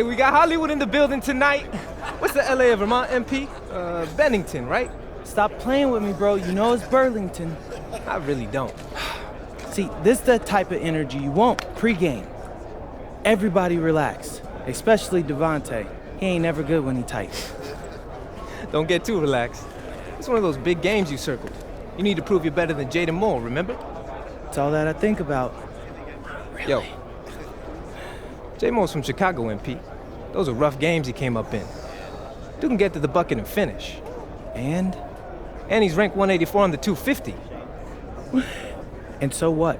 Hey, we got Hollywood in the building tonight. What's the LA of Vermont, MP? Bennington, right? Stop playing with me, bro. You know it's Burlington. I really don't. See, this is the type of energy you want pre-game. Everybody relax, especially Devontae. He ain't never good when he tight. Don't get too relaxed. It's one of those big games you circled. You need to prove you're better than Jaden Moore, remember? It's all that I think about. Yo, J Moore's from Chicago, MP. Those are rough games he came up in. Dude can get to the bucket and finish. And he's ranked 184 on the 250. And so what?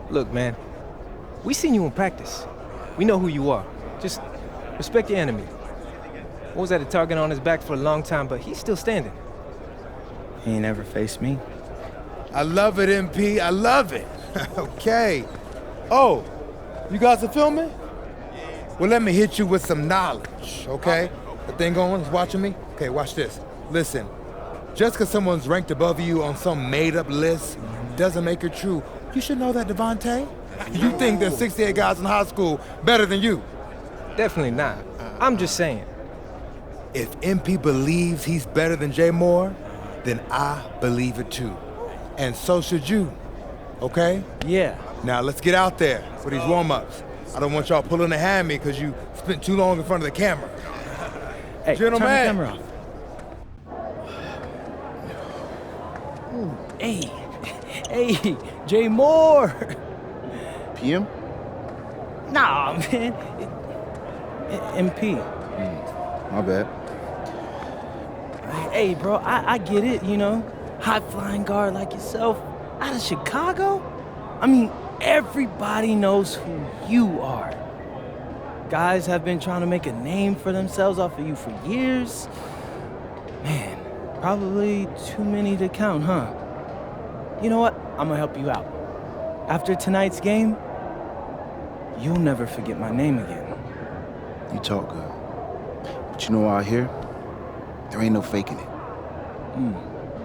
Look, man, we seen you in practice. We know who you are. Just respect your enemy. Was at a target on his back for a long time, but he's still standing. He ain't ever faced me. I love it, MP. I love it. Okay. Oh, you guys are filming? Well, let me hit you with some knowledge, okay? The thing going is watching me? Okay, watch this. Listen, just because someone's ranked above you on some made-up list doesn't make it true. You should know that, Devontae. You think there's 68 guys in high school better than you? Definitely not. I'm just saying. If MP believes he's better than Jay Moore, then I believe it too. And so should you, okay? Yeah. Now let's get out there for these warm-ups. I don't want y'all pulling a hammy because you spent too long in front of the camera. Hey, Gentlemen. turn the camera off. Hey, Jay Moore. PM? Nah, man. MP. My bad. Hey, bro, I get it, you know. High-flying guard like yourself out of Chicago? I mean, everybody knows who you are. Guys have been trying to make a name for themselves off of you for years. Man, probably too many to count, huh? You know what? I'm gonna help you out. After tonight's game, you'll never forget my name again. You talk good. But you know out here, there ain't no faking it.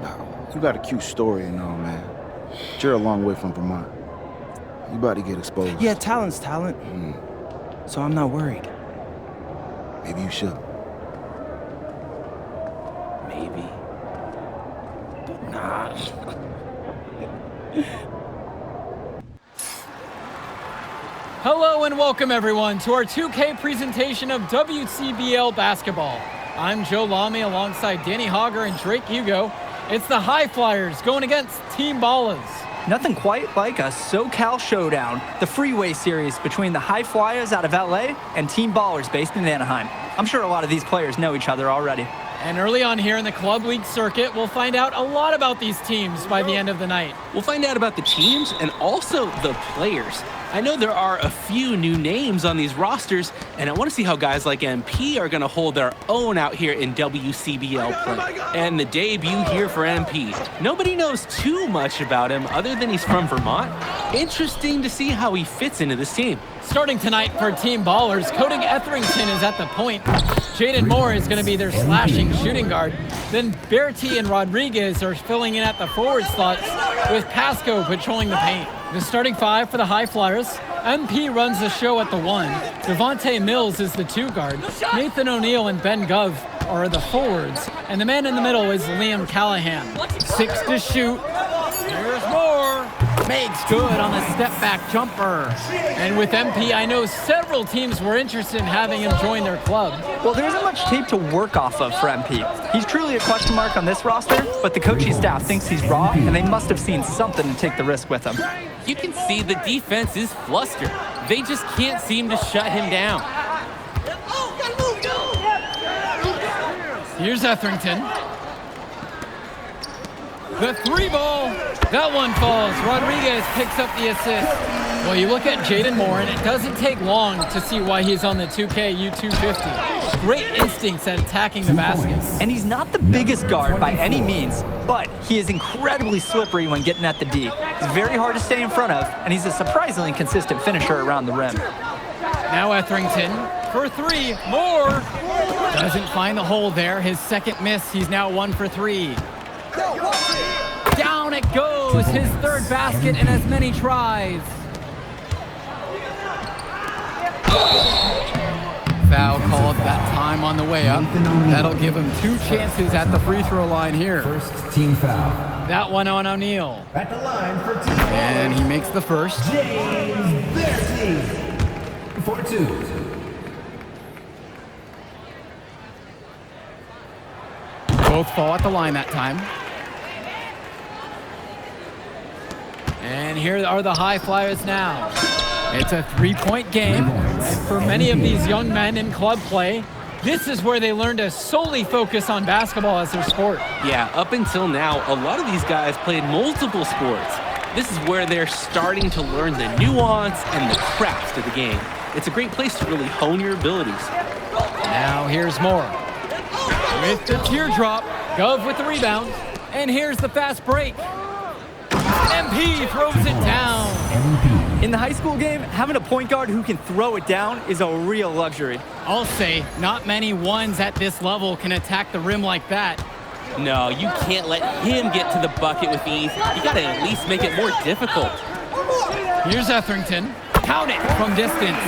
Nah, you got a cute story and all, man. But you're a long way from Vermont. You about to get exposed. Yeah, talent's talent. So I'm not worried. Maybe you should. Maybe. Nah. Hello and welcome everyone to our 2K presentation of WCBL basketball. I'm Joe Lamy alongside Danny Hogger and Drake Hugo. It's the High Flyers going against Team Ballas. Nothing quite like a SoCal showdown, the freeway series between the High Flyers out of LA and Team Ballers based in Anaheim. I'm sure a lot of these players know each other already. And early on here in the Club League circuit, we'll find out a lot about these teams by the end of the night. We'll find out about the teams and also the players. I know there are a few new names on these rosters, and I want to see how guys like MP are going to hold their own out here in WCBL play. And the debut here for MP. Nobody knows too much about him other than he's from Vermont. Interesting to see how he fits into this team. Starting tonight for Team Ballers, Cody Etherington is at the point. Jaden Moore is going to be their slashing shooting guard. Then Bertie and Rodriguez are filling in at the forward slots, with Pasco patrolling the paint. The starting five for the High Flyers. MP runs the show at the 1. Devontae Mills is the 2 guard. Nathan O'Neill and Ben Gov are the forwards. And the man in the middle is Liam Callahan. 6 to shoot. Here's Moore. Makes good on the step-back jumper. And with MP, I know several teams were interested in having him join their club. Well, there isn't much tape to work off of for MP. He's truly a question mark on this roster, but the coaching staff thinks he's raw, and they must have seen something to take the risk with him. You can see the defense is flustered. They just can't seem to shut him down. Here's Etherington. The 3 ball. That one falls. Rodriguez picks up the assist. Well, you look at Jaden Moore, and it doesn't take long to see why he's on the 2K U250. Great instincts at attacking the baskets. And he's not the biggest guard by any means, but he is incredibly slippery when getting at the D. He's very hard to stay in front of, and he's a surprisingly consistent finisher around the rim. Now Etherington for 3. Moore doesn't find the hole there. His second miss. He's now 1 for 3. Down it goes. His 3rd basket in as many tries. Foul called that time on the way up. That'll give him 2 chances at the free throw line here. First team foul. That one on O'Neal. At the line for team And he makes the first. James Bertie for 2. Both fall at the line that time. And here are the High Flyers now. It's a 3-point game. And for many of these young men in club play, this is where they learn to solely focus on basketball as their sport. Yeah, up until now, a lot of these guys played multiple sports. This is where they're starting to learn the nuance and the craft of the game. It's a great place to really hone your abilities. Now here's more. With the teardrop, Gov with the rebound. And here's the fast break. MP throws it down. In the high school game, having a point guard who can throw it down is a real luxury. I'll say, not many ones at this level can attack the rim like that. No, you can't let him get to the bucket with ease. You gotta at least make it more difficult. Here's Etherington. Count it from distance.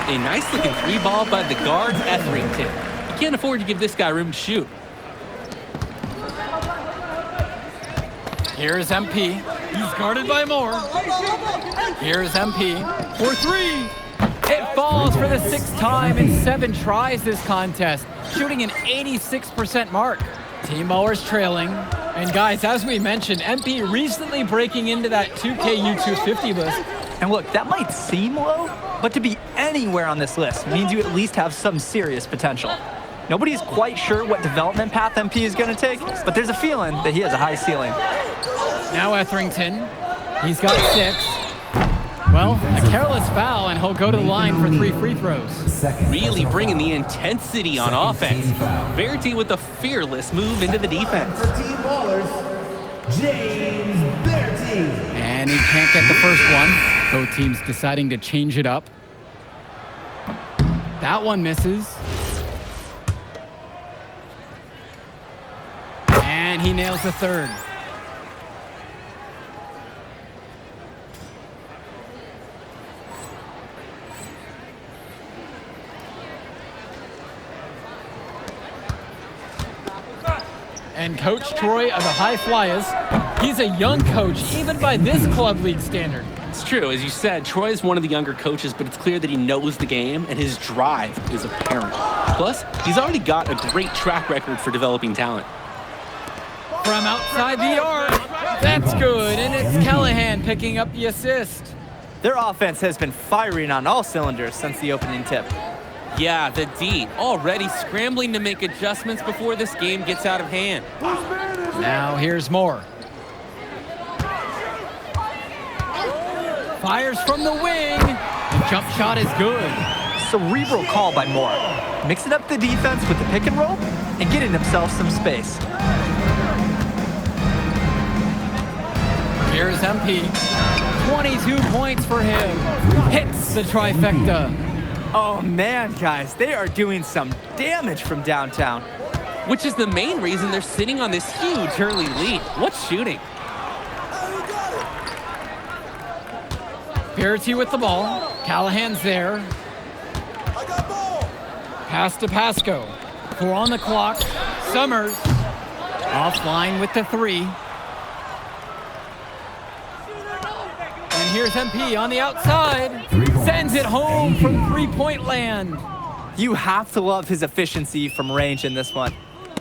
A nice looking 3-ball by the guard, Etherington. You can't afford to give this guy room to shoot. Here's MP. He's guarded by Moore. Here's MP for 3. It falls for the 6th time in 7 tries this contest, shooting an 86% mark. Team Ballers trailing. And guys, as we mentioned, MP recently breaking into that 2K U250 list. And look, that might seem low, but to be anywhere on this list means you at least have some serious potential. Nobody's quite sure what development path MP is going to take, but there's a feeling that he has a high ceiling. Now Etherington. He's got 6. Well, a careless foul, and he'll go to the line for 3 free throws. Really bringing the intensity on offense. Verity with a fearless move into the defense. For team ballers, James Bertie. And he can't get the first one. Both teams deciding to change it up. That one misses. And he nails the third. And Coach Troy of the High Flyers, he's a young coach, even by this club league standard. It's true, as you said, Troy is one of the younger coaches, but it's clear that he knows the game and his drive is apparent. Plus, he's already got a great track record for developing talent. From outside the arc, that's good, and it's Callahan picking up the assist. Their offense has been firing on all cylinders since the opening tip. Yeah, the D already scrambling to make adjustments before this game gets out of hand. Now here's Moore. Fires from the wing. The jump shot is good. Cerebral call by Moore. Mixing up the defense with the pick and roll and getting himself some space. Here's MP. 22 points for him. Hits the trifecta. Oh man, guys, they are doing some damage from downtown. Which is the main reason they're sitting on this huge early lead. What's shooting? Verity with the ball. Callahan's there. Pass to Pasco. 4 on the clock. Summers. Offline with the 3. And here's MP on the outside. Sends it home from 3-point land. You have to love his efficiency from range in this one.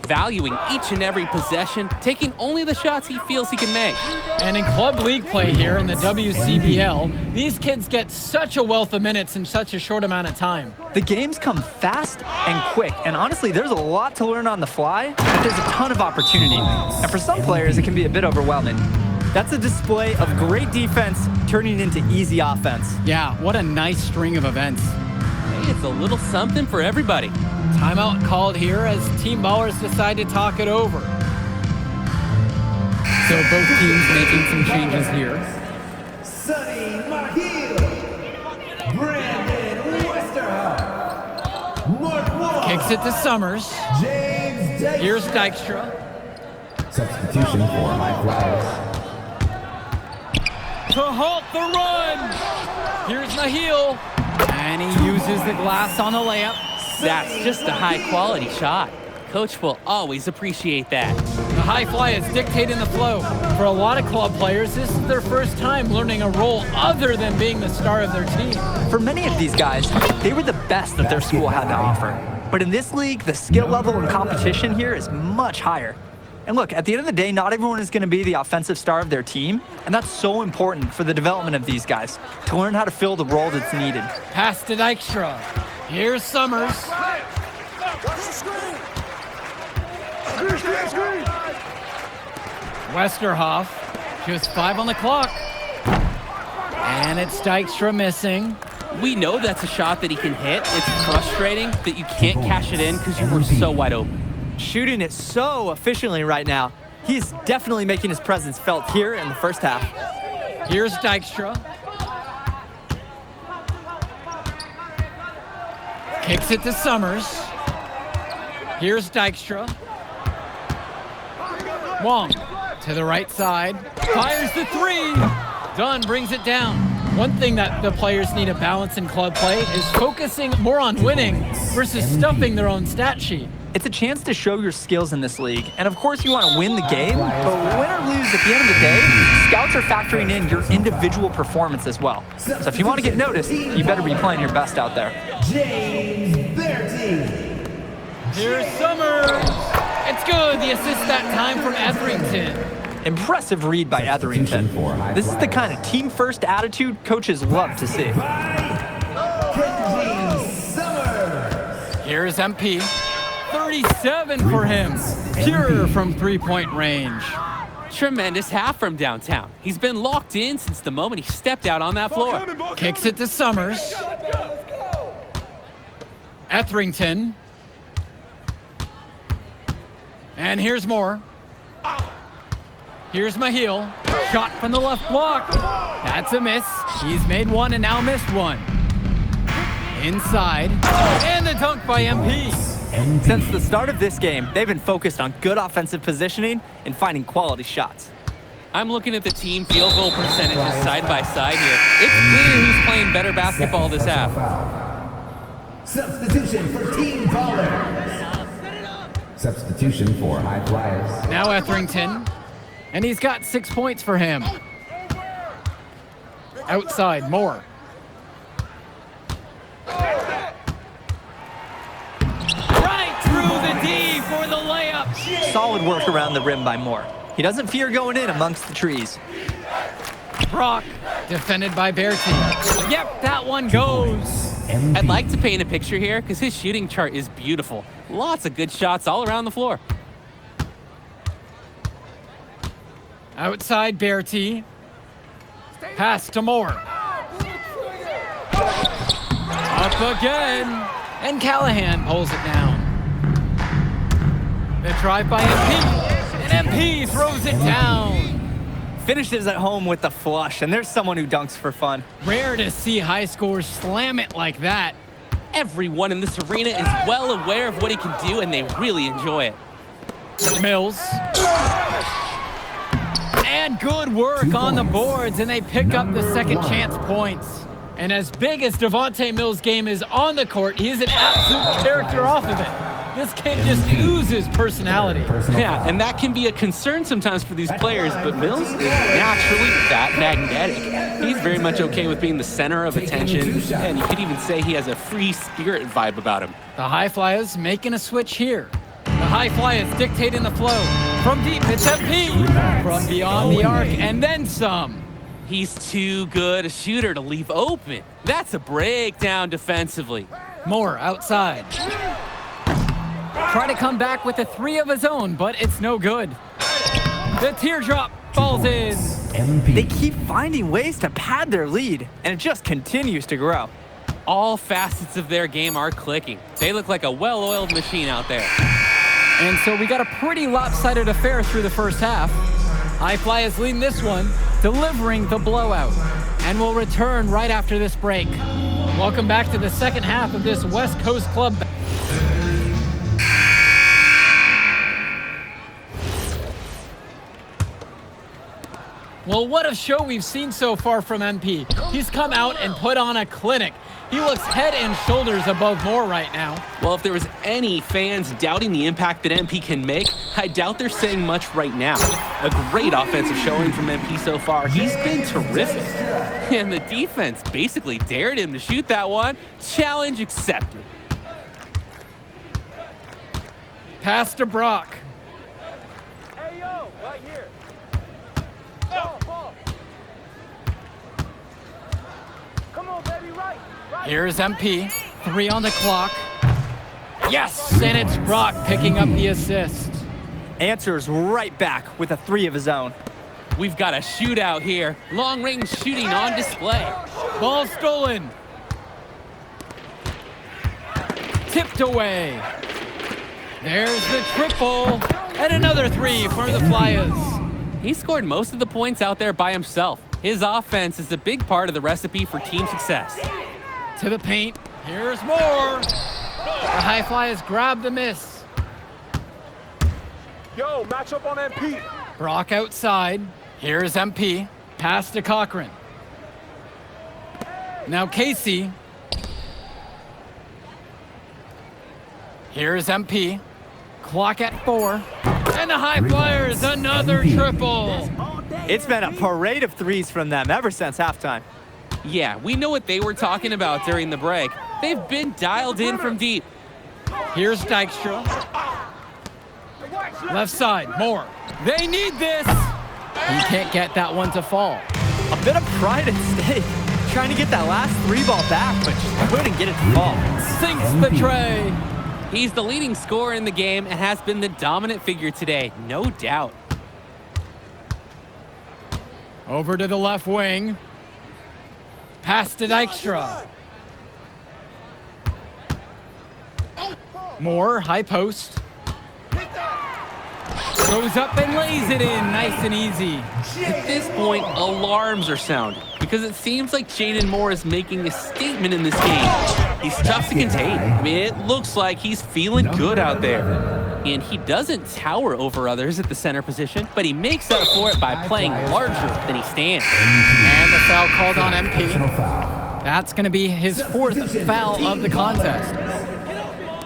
Valuing each and every possession, taking only the shots he feels he can make. And in club league play here in the WCBL, these kids get such a wealth of minutes in such a short amount of time. The games come fast and quick, and honestly, there's a lot to learn on the fly, but there's a ton of opportunity. And for some players, it can be a bit overwhelming. That's a display of great defense turning into easy offense. Yeah, what a nice string of events. Hey, it's a little something for everybody. Timeout called here as Team Ballers decide to talk it over. So both teams making some changes here. Sonny McGill. Brandon Westerhout. Mark Wall. Kicks it to Summers. James Dykstra. Here's Dykstra. Substitution for High Flyers. To halt the run. Here's Nahil. And he uses the glass on the layup. That's just a high-quality shot. Coach will always appreciate that. The high fly is dictating the flow. For a lot of club players, this is their first time learning a role other than being the star of their team. For many of these guys, they were the best that their school had to offer. But in this league, the skill level and competition here is much higher. And look, at the end of the day, not everyone is going to be the offensive star of their team, and that's so important for the development of these guys, to learn how to fill the role that's needed. Pass to Dykstra. Here's Summers. Westerhoff, just 5 on the clock. And it's Dykstra missing. We know that's a shot that he can hit. It's frustrating that you can't cash it in because you were so wide open. Shooting it so efficiently right now. He's definitely making his presence felt here in the first half. Here's Dykstra. Kicks it to Summers. Here's Dykstra. Wong to the right side. Fires the 3. Dunn brings it down. One thing that the players need to balance in club play is focusing more on winning versus stuffing their own stat sheet. It's a chance to show your skills in this league. And of course you want to win the game, but win or lose at the end of the day, scouts are factoring in your individual performance as well. So if you want to get noticed, you better be playing your best out there. James Bertie. Here's Summers. It's good. The assist that time from Etherington. Impressive read by Etherington. This is the kind of team-first attitude coaches love to see. Here's MP. 37 for him. Pure from three-point range. Tremendous half from downtown. He's been locked in since the moment he stepped out on that floor. Kicks it to Summers. Etherington. And here's more. Here's Mahil. Shot from the left block. That's a miss. He's made 1 and now missed 1. Inside. And the dunk by MP. Since the start of this game, they've been focused on good offensive positioning and finding quality shots. I'm looking at the team field goal percentages side by side here. It's clear who's playing better basketball this half. Substitution for team ballers. Substitution for high flyers. Now Etherington. And he's got 6 points for him. Outside, Moore. Right through the D for the layup. Solid work around the rim by Moore. He doesn't fear going in amongst the trees. Brock, defended by Bertie. Yep, that one goes. I'd like to paint a picture here because his shooting chart is beautiful. Lots of good shots all around the floor. Outside Bertie. Pass to Moore. Up again. And Callahan pulls it down. The drive by MP. And MP throws it down. Finishes at home with the flush, and there's someone who dunks for fun. Rare to see high scores slam it like that. Everyone in this arena is well aware of what he can do, and they really enjoy it. Mills. And good work on the boards, and they pick up the second chance points. And as big as Devontae Mills' game is on the court, he is an absolute character off of it. This kid just oozes personality. Yeah, and that can be a concern sometimes for these players, but Mills is naturally that magnetic. He's very much okay with being the center of attention, and you could even say he has a free spirit vibe about him. The high flyers making a switch here. The high flyers dictating the flow. From deep, it's MP. From beyond the arc, and then some. He's too good a shooter to leave open. That's a breakdown defensively. Moore outside. Try to come back with a 3 of his own, but it's no good. The teardrop falls in. They keep finding ways to pad their lead, and it just continues to grow. All facets of their game are clicking. They look like a well-oiled machine out there. And so we got a pretty lopsided affair through the first half. High Flyers leading this one, delivering the blowout. And we'll return right after this break. Welcome back to the second half of this West Coast Club. Well, what a show we've seen so far from MP. He's come out and put on a clinic. He looks head and shoulders above Moore right now. Well, if there was any fans doubting the impact that MP can make, I doubt they're saying much right now. A great offensive showing from MP so far. He's been terrific. And the defense basically dared him to shoot that one. Challenge accepted. Pass to Brock. Hey, yo, right here. Ball. Come on, baby, right. Here's MP. 3 on the clock. Yes, and it's Brock picking up the assist. Answers right back with a 3 of his own. We've got a shootout here. Long-range shooting on display. Ball stolen. Tipped away. There's the triple. And another 3 for the Flyers. He scored most of the points out there by himself. His offense is a big part of the recipe for team success. To the paint. Here's Moore. The High Flyers grab the miss. Yo, match up on MP. Brock outside. Here's MP. Pass to Cochran. Now Casey. Here's MP. Clock at 4. And the High Flyers, another triple. It's been a parade of 3s from them ever since halftime. Yeah, we know what they were talking about during the break. They've been dialed in from deep. Here's Dykstra. Left side, Moore. They need this. He can't get that one to fall. A bit of pride at stake. Trying to get that last 3 ball back, but just couldn't get it to fall. Sinks the tray. He's the leading scorer in the game and has been the dominant figure today, no doubt. Over to the left wing. Pass to Dykstra. Moore, high post. Goes up and lays it in, nice and easy. At this point, alarms are sounding because it seems like Jaden Moore is making a statement in this game. He's tough to contain. I mean, it looks like he's feeling good out there. And he doesn't tower over others at the center position, but he makes up for it by playing larger than he stands. And the foul called on MP. That's going to be his 4th foul of the contest.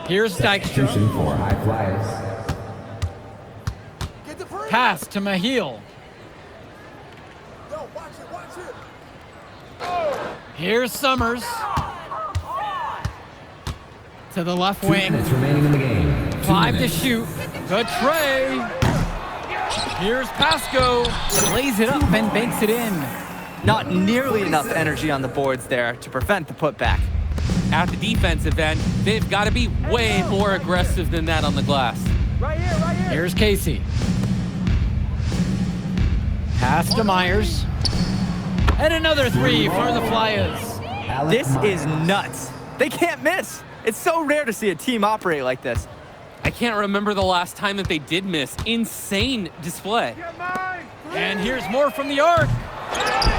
Here's Dykstra. For High Flyers. Pass to Mahil. Here's Summers. To the left 2 wing. minutes remaining in the game. 5 to shoot. The tray. Here's Pasco. Lays it up and banks it in. Not nearly enough energy on the boards there to prevent the putback. At the defensive end, they've got to be way more aggressive than that on the glass. Right here. Here's Casey. Pass to Myers. And another 3 for the Flyers. This is nuts. They can't miss. It's so rare to see a team operate like this. I can't remember the last time that they did miss. Insane display. And here's more from the arc.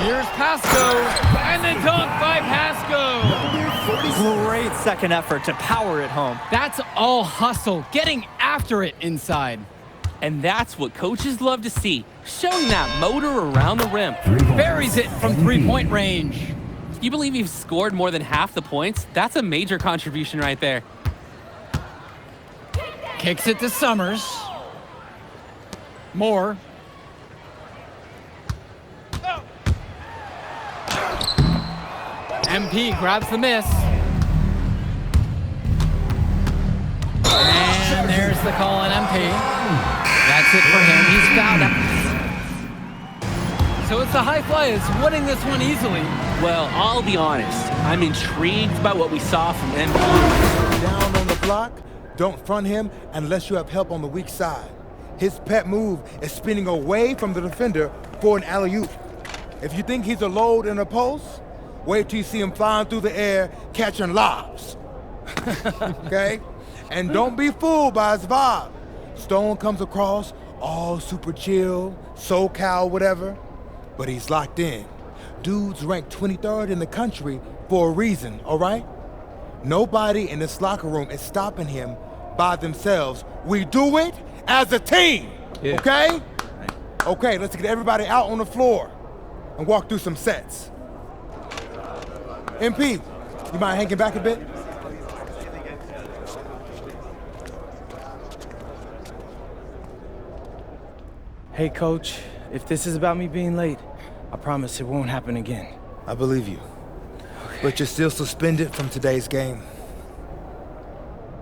Here's Pasco. And the dunk by Pasco. Great second effort to power it home. That's all hustle, getting after it inside. And that's what coaches love to see, showing that motor around the rim. Buries it from 3-point range. You believe he's scored more than half the points? That's a major contribution right there. Kicks it to Summers. Moore. MP grabs the miss. And there's the call on MP. That's it for him. He's fouled up. So it's the High Flyers winning this one easily. Well, I'll be honest. I'm intrigued by what we saw from MP. Down on the block, don't front him unless you have help on the weak side. His pet move is spinning away from the defender for an alley-oop. If you think he's a load in a post, wait till you see him flying through the air catching lobs. Okay? And don't be fooled by his vibe. Stone comes across all super chill, SoCal, whatever, but he's locked in. Dude's ranked 23rd in the country for a reason, all right? Nobody in this locker room is stopping him by themselves. We do it as a team, okay? Okay, let's get everybody out on the floor. and walk through some sets. MP, you mind hanging back a bit? Hey, Coach, if this is about me being late, I promise it won't happen again. I believe you. But you're still suspended from today's game.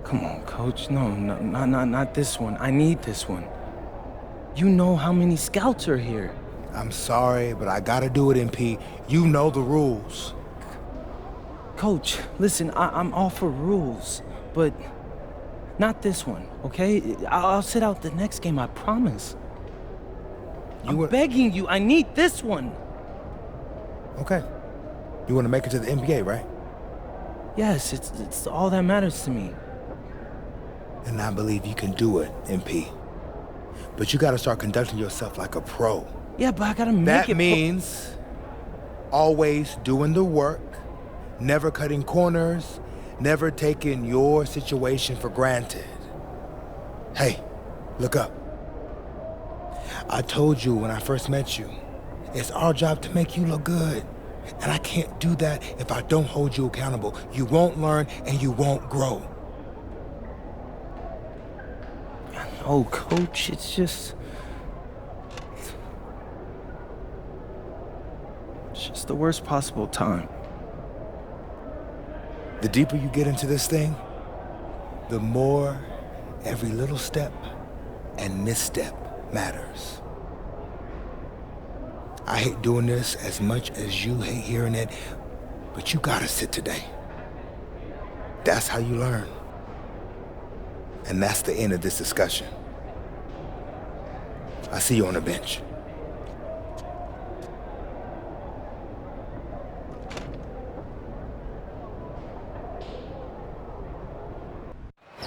Come on, Coach. No, not this one. I need this one. You know how many scouts are here. I'm sorry, but I gotta do it, MP. You know the rules. Coach, listen, I'm all for rules, but not this one, okay? I'll sit out the next game, I promise. I'm begging you, I need this one. Okay. You want to make it to the NBA, right? Yes, it's all that matters to me. And I believe you can do it, MP. But you gotta start conducting yourself like a pro. Yeah, but I gotta make it. That means always doing the work, never cutting corners, never taking your situation for granted. Hey, look up. I told you when I first met you, it's our job to make you look good. And I can't do that if I don't hold you accountable. You won't learn and you won't grow. Oh, Coach, it's just the worst possible time. The deeper you get into this thing, the more every little step and misstep matters. I hate doing this as much as you hate hearing it, but you gotta sit today. That's how you learn. And that's the end of this discussion. I see you on the bench.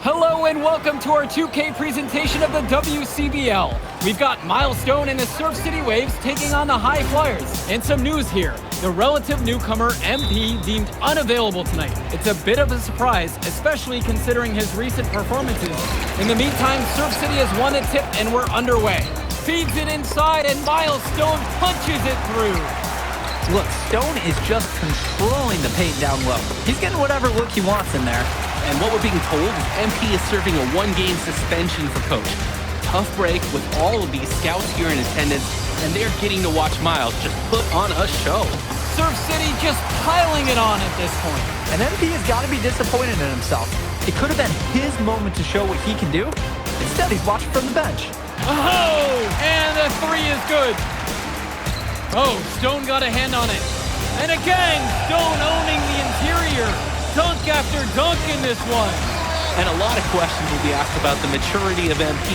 Hello and welcome to our 2K presentation of the WCBL. We've got Milestone and the Surf City Waves taking on the High Flyers. And some news here. The relative newcomer MP deemed unavailable tonight. It's a bit of a surprise, especially considering his recent performances. In the meantime, Surf City has won the tip and we're underway. Feeds it inside and Milestone punches it through. Look, Stone is just controlling the paint down low. He's getting whatever look he wants in there. And what we're being told is MP is serving a one-game suspension for Coach. Tough break with all of these scouts here in attendance, and they're getting to watch Miles just put on a show. Surf City just piling it on at this point. And MP has got to be disappointed in himself. It could have been his moment to show what he can do. Instead, he's watching from the bench. Oh, and the three is good. Oh, Stone got a hand on it. And again, Stone owning the interior. Dunk after dunk in this one. And a lot of questions will be asked about the maturity of MP,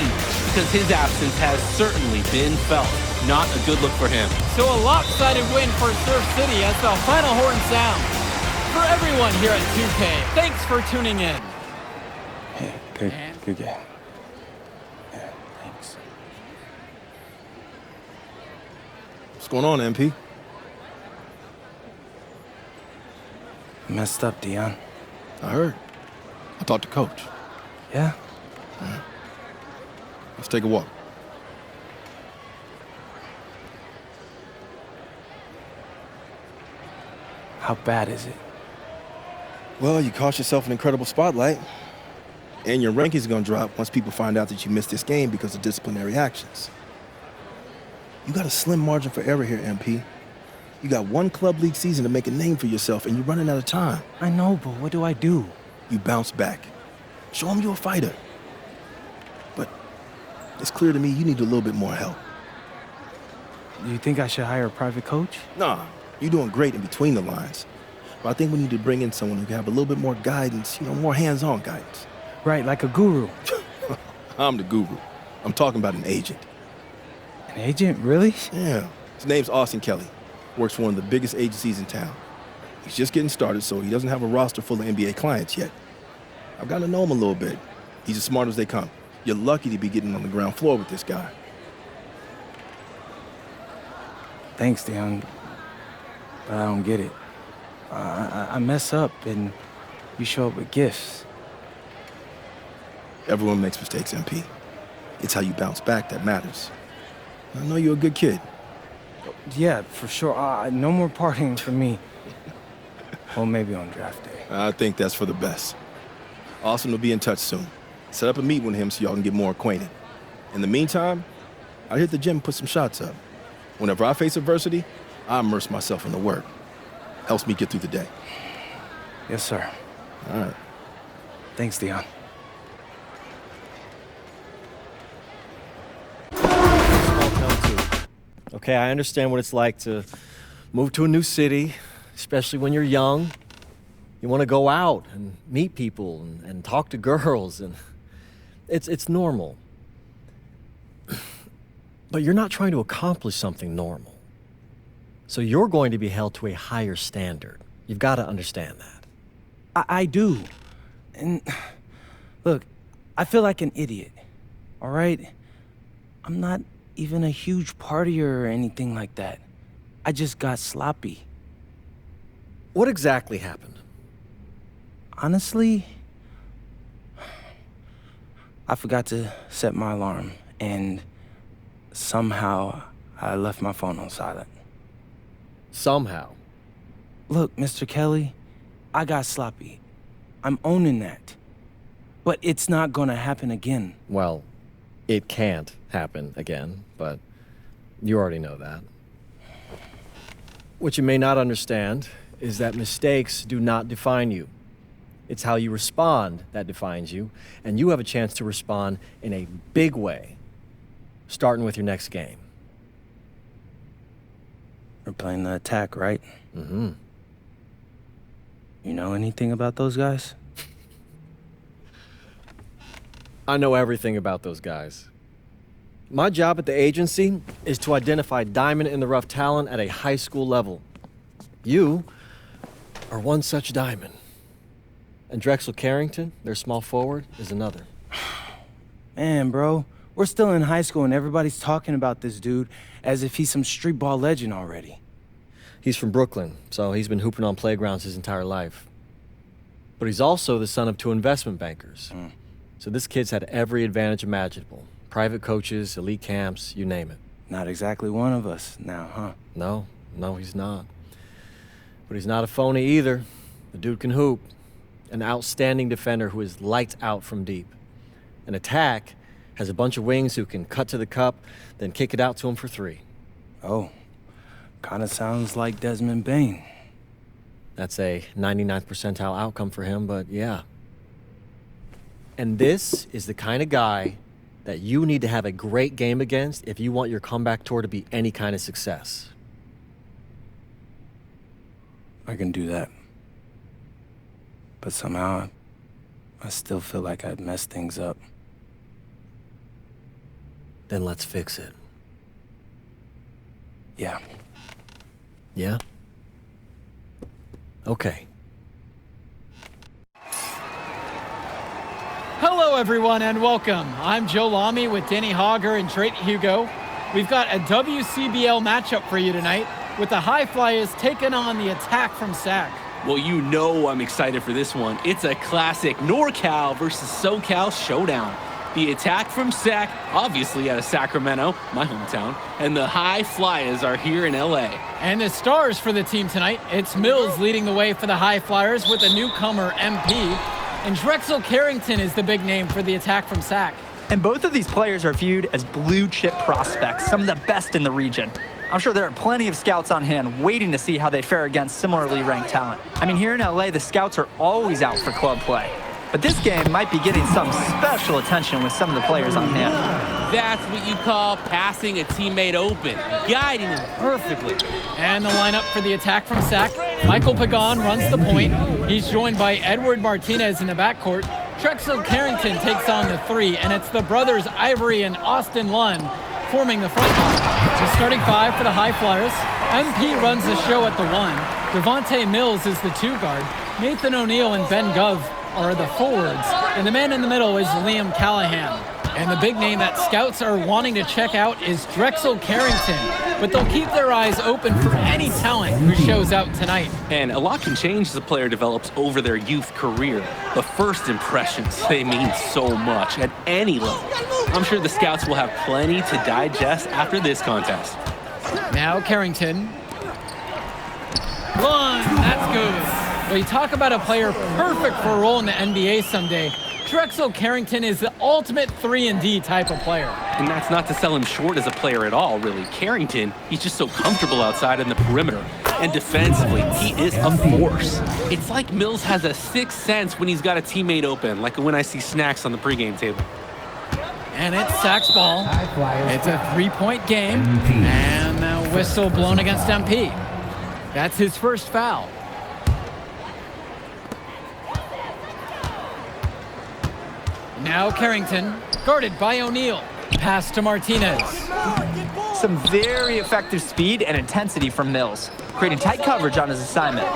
because his absence has certainly been felt. Not a good look for him. So a lopsided win for Surf City as the final horn sounds. For everyone here at 2K, thanks for tuning in. Hey, good game. Yeah, thanks. What's going on, MP? Messed up, Dion. I heard. I talked to Coach. Yeah? Let's take a walk. How bad is it? Well, you cost yourself an incredible spotlight. And your rankings are going to drop once people find out that you missed this game because of disciplinary actions. You got a slim margin for error here, MP. You got one club league season to make a name for yourself, and you're running out of time. I know, but what do I do? You bounce back. Show them you're a fighter. But it's clear to me you need a little bit more help. Do you think I should hire a private coach? Nah, you're doing great in between the lines. But I think we need to bring in someone who can have a little bit more guidance, more hands-on guidance. Right, like a guru. I'm the guru. I'm talking about an agent. An agent, really? Yeah. His name's Austin Kelly. Works for one of the biggest agencies in town. He's just getting started, so he doesn't have a roster full of NBA clients yet. I've gotten to know him a little bit. He's as smart as they come. You're lucky to be getting on the ground floor with this guy. Thanks, Dion. But I don't get it. I mess up, and you show up with gifts. Everyone makes mistakes, MP. It's how you bounce back that matters. I know you're a good kid. Yeah, for sure. No more partying for me. Well, maybe on draft day. I think that's for the best. Austin will be in touch soon. Set up a meet with him so y'all can get more acquainted. In the meantime, I hit the gym and put some shots up. Whenever I face adversity, I immerse myself in the work. Helps me get through the day. Yes, sir. All right. Thanks, Dion. Okay, I understand what it's like to move to a new city, especially when you're young. You want to go out and meet people and talk to girls, and it's normal. But you're not trying to accomplish something normal. So you're going to be held to a higher standard. You've got to understand that. I do. And look, I feel like an idiot, all right? I'm not even a huge partier or anything like that. I just got sloppy. What exactly happened? Honestly, I forgot to set my alarm, and somehow I left my phone on silent. Somehow. Look, Mr. Kelly, I got sloppy. I'm owning that. But it's not gonna happen again. Well, it can't happen again, but you already know that. What you may not understand is that mistakes do not define you. It's how you respond that defines you, and you have a chance to respond in a big way, starting with your next game. We're playing the attack, right? Mm-hmm. You know anything about those guys? I know everything about those guys. My job at the agency is to identify diamond in the rough talent at a high school level. You are one such diamond. And Drexel Carrington, their small forward, is another. Man, bro, we're still in high school and everybody's talking about this dude as if he's some street ball legend already. He's from Brooklyn, so he's been hooping on playgrounds his entire life. But he's also the son of 2 investment bankers. So this kid's had every advantage imaginable. Private coaches, elite camps, you name it. Not exactly one of us now, huh? No, he's not. But he's not a phony either. The dude can hoop. An outstanding defender who is lights out from deep. An attack has a bunch of wings who can cut to the cup, then kick it out to him for 3. Oh, kind of sounds like Desmond Bain. That's a 99th percentile outcome for him, but yeah. And this is the kind of guy that you need to have a great game against if you want your comeback tour to be any kind of success. I can do that. But somehow, I still feel like I'd messed things up. Then let's fix it. Yeah. Yeah? Okay. Hello, everyone, and welcome. I'm Joe Lamy with Danny Hogger and Drake Hugo. We've got a WCBL matchup for you tonight with the High Flyers taking on the Attack from SAC. Well, you know I'm excited for this one. It's a classic NorCal versus SoCal showdown. The Attack from SAC, obviously out of Sacramento, my hometown, and the High Flyers are here in LA. And the stars for the team tonight, it's Mills leading the way for the High Flyers with a newcomer, MP. And Drexel Carrington is the big name for the Attack from SAC. And both of these players are viewed as blue-chip prospects, some of the best in the region. I'm sure there are plenty of scouts on hand waiting to see how they fare against similarly ranked talent. I mean, here in LA, the scouts are always out for club play. But this game might be getting some special attention with some of the players on hand. That's what you call passing a teammate open, guiding him perfectly. And the lineup for the Attack from SAC, Michael Pagan runs the point. He's joined by Edward Martinez in the backcourt. Drexel Carrington takes on the 3, and it's the brothers Ivory and Austin Lund forming the front line. So starting 5 for the High Flyers. MP runs the show at the 1. Devontae Mills is the 2 guard. Nathan O'Neill and Ben Gov are the forwards. And the man in the middle is Liam Callahan. And the big name that scouts are wanting to check out is Drexel Carrington. But they'll keep their eyes open for any talent who shows out tonight. And a lot can change as a player develops over their youth career. But first impressions, they mean so much at any level. I'm sure the scouts will have plenty to digest after this contest. Now Carrington. One, that's good. Well, you talk about a player perfect for a role in the NBA someday. Drexel Carrington is the ultimate 3-and-D type of player. And that's not to sell him short as a player at all, really. Carrington, he's just so comfortable outside in the perimeter. And defensively, he is a force. It's like Mills has a sixth sense when he's got a teammate open, like when I see snacks on the pregame table. And it's Sacks ball. It's a 3-point game. And the whistle blown against MP. That's his first foul. Now Carrington, guarded by O'Neal. Pass to Martinez. Some very effective speed and intensity from Mills, creating tight coverage on his assignment.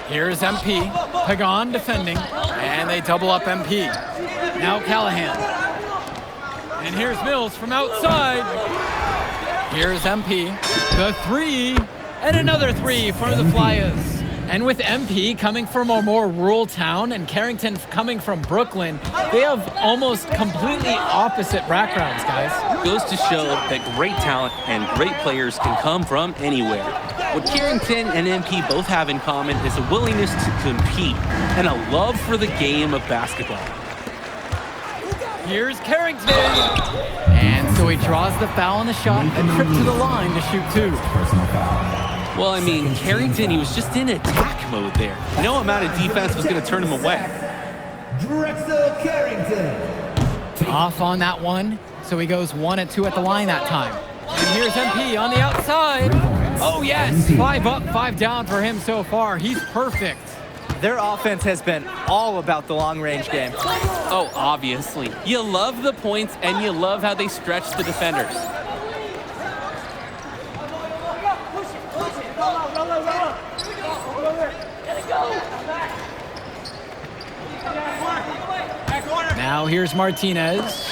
Here's MP. Pagan defending. And they double up MP. Now Callahan. And here's Mills from outside. Here's MP. The three. And another three for the Flyers. And with MP coming from a more rural town and Carrington coming from Brooklyn, they have almost completely opposite backgrounds, guys. Goes to show that great talent and great players can come from anywhere. What Carrington and MP both have in common is a willingness to compete and a love for the game of basketball. Here's Carrington. And so he draws the foul on the shot, a trip to the line to shoot two. Personal foul. Well, I mean, Carrington, he was just in attack mode there. No amount of defense was going to turn him away. Drexel Carrington. Off on that one, so he goes 1 and 2 at the line that time. And here's MP on the outside. Oh, yes, 5 up, 5 down for him so far. He's perfect. Their offense has been all about the long-range game. Oh, obviously. You love the points, and you love how they stretch the defenders. Now here's Martinez.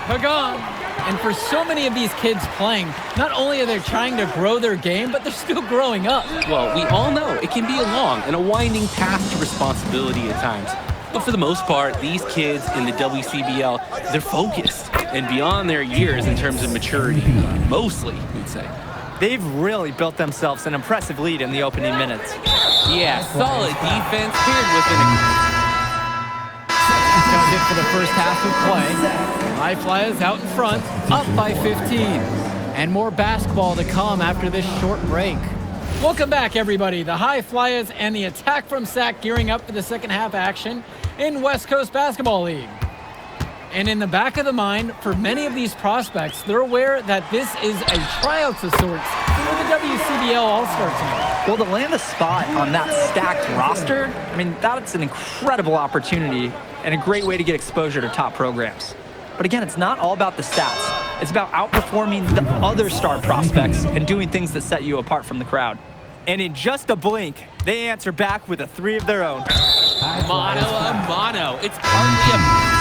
Pagan. And for so many of these kids playing, not only are they trying to grow their game, but they're still growing up. Well, we all know it can be a long and a winding path to responsibility at times. But for the most part, these kids in the WCBL, they're focused and beyond their years in terms of maturity, mostly, we'd say. They've really built themselves an impressive lead in the opening minutes. Yeah, solid defense paired with an... That's it for the first half of play. High Flyers out in front, up by 15. And more basketball to come after this short break. Welcome back, everybody. The High Flyers and the attack from Sac gearing up for the second half action in West Coast Basketball League. And in the back of the mind, for many of these prospects, they're aware that this is a tryout of sorts for the WCBL All-Star team. Well, to land a spot on that stacked roster, I mean, that's an incredible opportunity and a great way to get exposure to top programs. But again, it's not all about the stats. It's about outperforming the other star prospects and doing things that set you apart from the crowd. And in just a blink, they answer back with a three of their own. Mano a mano. It's hardly a...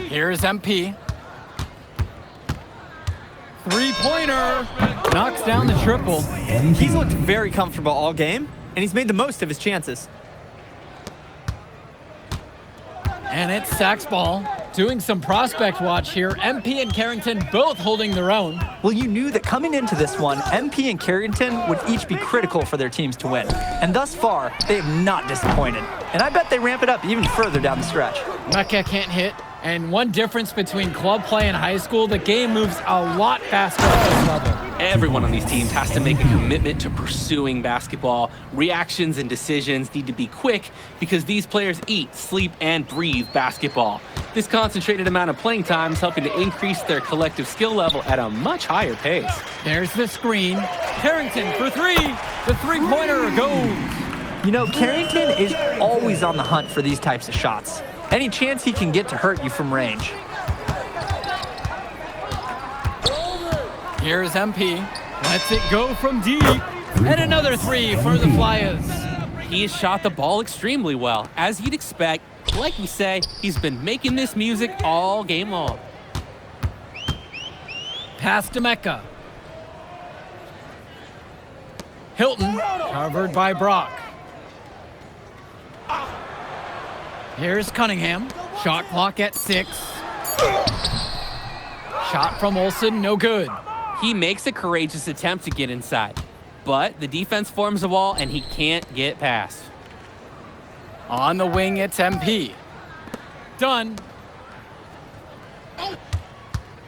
Here's MP. Three-pointer. Knocks down the triple. He's looked very comfortable all game, and he's made the most of his chances. And it's Sac's ball. Doing some prospect watch here. MP and Carrington both holding their own. Well, you knew that coming into this one, MP and Carrington would each be critical for their teams to win. And thus far, they have not disappointed. And I bet they ramp it up even further down the stretch. Mecca can't hit. And one difference between club play and high school, the game moves a lot faster at this level. Everyone on these teams has to make a commitment to pursuing basketball. Reactions and decisions need to be quick because these players eat, sleep, and breathe basketball. This concentrated amount of playing time is helping to increase their collective skill level at a much higher pace. There's the screen. Carrington for three. The three-pointer goes. You know, Carrington is always on the hunt for these types of shots. Any chance he can get to hurt you from range. Here's MP. Lets it go from deep. And another three for the Flyers. He has shot the ball extremely well. As you'd expect, like we say, he's been making this music all game long. Pass to Mecca. Hilton, covered by Brock. Here's Cunningham. Shot clock at 6. Shot from Olsen, no good. He makes a courageous attempt to get inside, but the defense forms a wall and he can't get past. On the wing, it's MP. Done.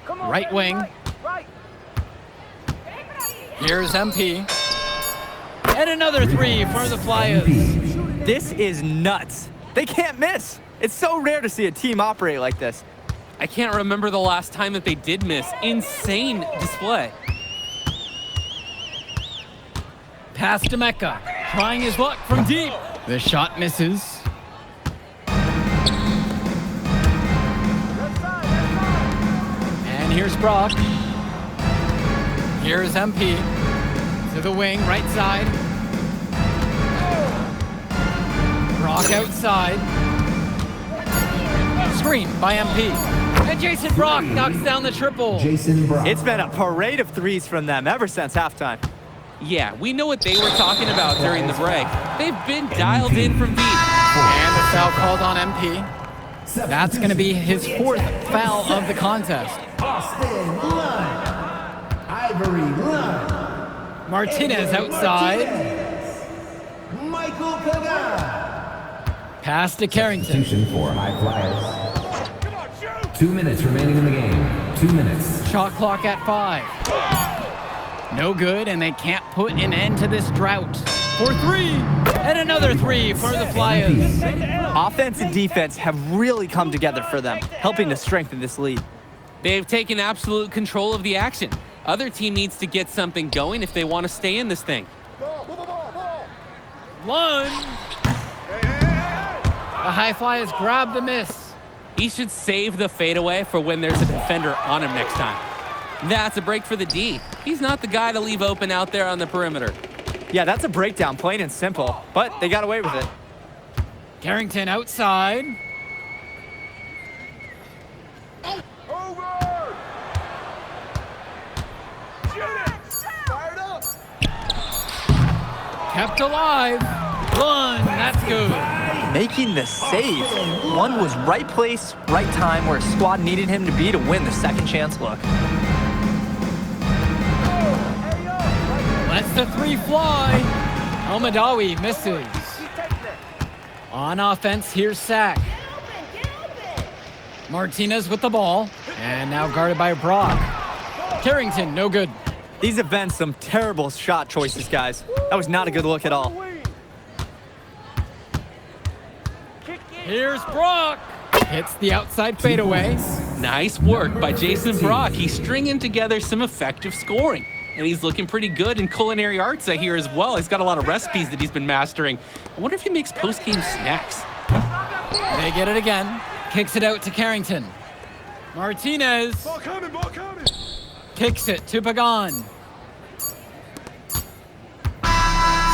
Right wing. Here's MP. And another 3 for the Flyers. This is nuts. They can't miss. It's so rare to see a team operate like this. I can't remember the last time that they did miss. Insane display. Pass to Mecca. Trying his luck from deep. The shot misses. And here's Brock. Here's MP. To the wing, right side. Brock outside. Screen by MP. And Jason Brock knocks down the triple. Jason Brock. It's been a parade of threes from them ever since halftime. Yeah, we know what they were talking about during the break. They've been dialed in from deep. And the foul called on MP. That's going to be his 4th foul of the contest. Austin Lund. Ivory Lund. Martinez outside. Michael Kagan. Pass to Carrington. Substitution for High Flyers. 2 minutes remaining in the game. 2 minutes. Shot clock at 5. No good, and they can't put an end to this drought. For 3, and another 3 for the Flyers. Offense and defense have really come together for them, helping to strengthen this lead. They've taken absolute control of the action. Other team needs to get something going if they want to stay in this thing. Lund. The High Flyers grab the miss. He should save the fadeaway for when there's a defender on him next time. That's a break for the D. He's not the guy to leave open out there on the perimeter. Yeah, that's a breakdown, plain and simple, but they got away with it. Carrington outside. Kept alive. Lund, that's good. Making the save. One was right place, right time where his squad needed him to be to win the second chance look. Lets the 3 fly. Elmadawi misses. On offense, here's Sack. Martinez with the ball. And now guarded by Brock. Carrington, no good. These have been some terrible shot choices, guys. That was not a good look at all. Here's Brock. Hits the outside fadeaway. Nice work by Jason Brock. He's stringing together some effective scoring. And he's looking pretty good in culinary arts, I hear, as well. He's got a lot of recipes that he's been mastering. I wonder if he makes post-game snacks. They get it again. Kicks it out to Carrington. Martinez. Ball coming, ball coming. Kicks it to Pagan.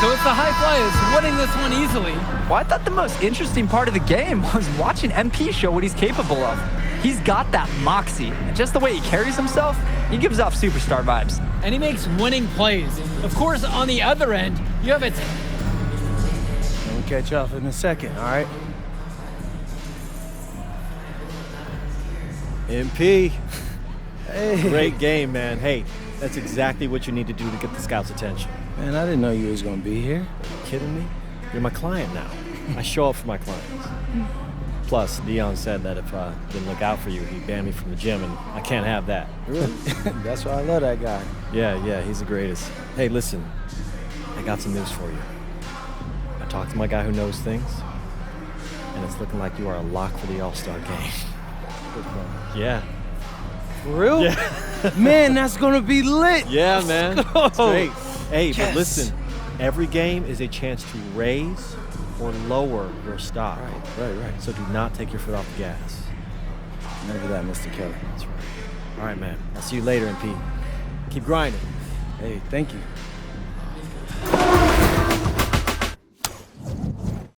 So it's the High Flyers winning this one easily. Well, I thought the most interesting part of the game was watching MP show what he's capable of. He's got that moxie, and just the way he carries himself, he gives off superstar vibes. And he makes winning plays. Of course, on the other end, you have it. We'll catch up in a second, all right? MP. Hey. Great game, man. Hey, that's exactly what you need to do to get the scouts' attention. Man, I didn't know you was gonna be here. Are you kidding me? You're my client now. I show up for my clients. Plus, Dion said that if I didn't look out for you, he'd ban me from the gym, and I can't have that. Really? That's why I love that guy. Yeah, he's the greatest. Hey, listen, I got some news for you. I talked to my guy who knows things, and it's looking like you are a lock for the All-Star game. Yeah. For real? Yeah. Man, that's gonna be lit. Yeah, man. It's great. Hey, Yes. but listen, every game is a chance to raise or lower your stock. Right. So do not take your foot off the gas. Never that, Mr. Kelly. That's right. All right, man. I'll see you later, MP. Keep grinding. Hey, thank you.